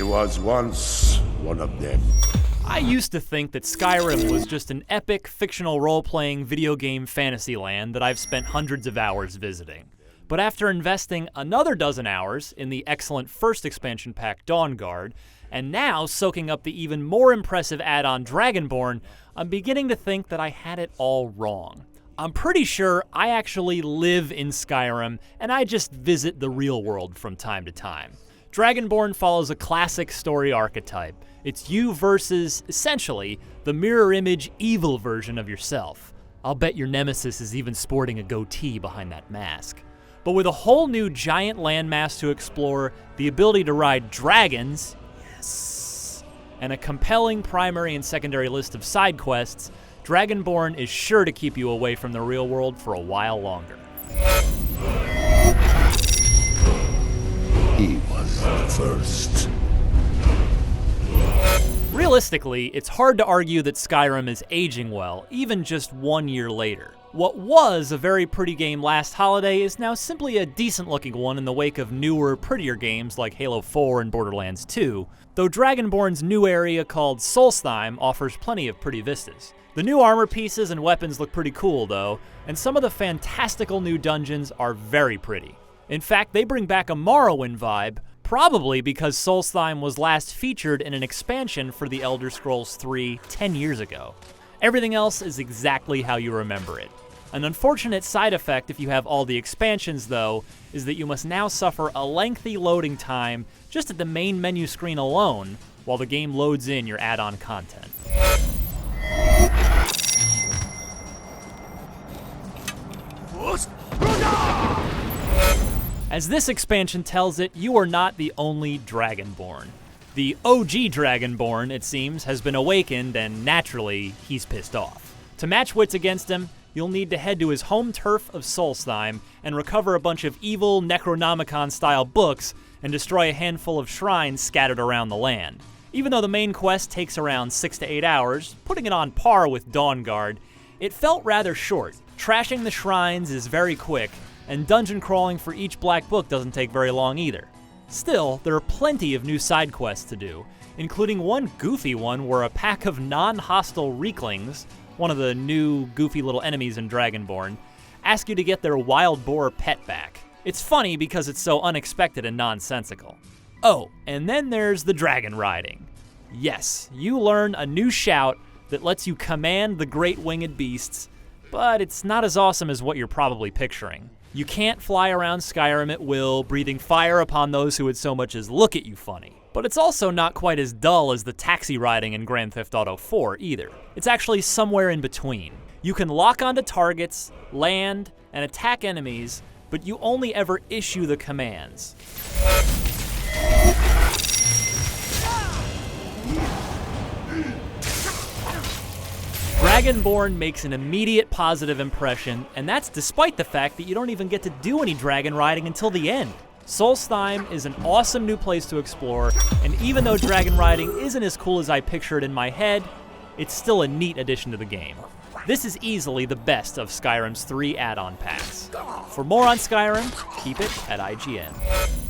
was once one of them. I used to think that Skyrim was just an epic, fictional role-playing video game fantasy land that I've spent hundreds of hours visiting. But after investing another dozen hours in the excellent first expansion pack Dawnguard, and now soaking up the even more impressive add-on Dragonborn, I'm beginning to think that I had it all wrong. I'm pretty sure I actually live in Skyrim, and I just visit the real world from time to time. Dragonborn follows a classic story archetype. It's you versus, essentially, the mirror image evil version of yourself. I'll bet your nemesis is even sporting a goatee behind that mask. But with a whole new giant landmass to explore, the ability to ride dragons, yes, and a compelling primary and secondary list of side quests, Dragonborn is sure to keep you away from the real world for a while longer. He was the first. Realistically, it's hard to argue that Skyrim is aging well, even just 1 year later. What was a very pretty game last holiday is now simply a decent-looking one in the wake of newer, prettier games like Halo 4 and Borderlands 2, though Dragonborn's new area called Solstheim offers plenty of pretty vistas. The new armor pieces and weapons look pretty cool, though, and some of the fantastical new dungeons are very pretty. In fact, they bring back a Morrowind vibe, probably because Solstheim was last featured in an expansion for the Elder Scrolls III 10 years ago. Everything else is exactly how you remember it. An unfortunate side effect if you have all the expansions, though, is that you must now suffer a lengthy loading time just at the main menu screen alone while the game loads in your add-on content. As this expansion tells it, you are not the only Dragonborn. The OG Dragonborn, it seems, has been awakened, and naturally, he's pissed off. To match wits against him, you'll need to head to his home turf of Solstheim and recover a bunch of evil Necronomicon-style books and destroy a handful of shrines scattered around the land. Even though the main quest takes around 6 to 8 hours, putting it on par with Dawnguard, it felt rather short. Trashing the shrines is very quick, and dungeon crawling for each black book doesn't take very long either. Still, there are plenty of new side quests to do, including one goofy one where a pack of non-hostile Reeklings, one of the new goofy little enemies in Dragonborn, ask you to get their wild boar pet back. It's funny because it's so unexpected and nonsensical. Oh, and then there's the dragon riding. Yes, you learn a new shout that lets you command the great winged beasts, but it's not as awesome as what you're probably picturing. You can't fly around Skyrim at will, breathing fire upon those who would so much as look at you funny. But it's also not quite as dull as the taxi riding in Grand Theft Auto 4 either. It's actually somewhere in between. You can lock onto targets, land, and attack enemies, but you only ever issue the commands. Dragonborn makes an immediate positive impression, and that's despite the fact that you don't even get to do any dragon riding until the end. Solstheim is an awesome new place to explore, and even though dragon riding isn't as cool as I picture it in my head, it's still a neat addition to the game. This is easily the best of Skyrim's 3 add-on packs. For more on Skyrim, keep it at IGN.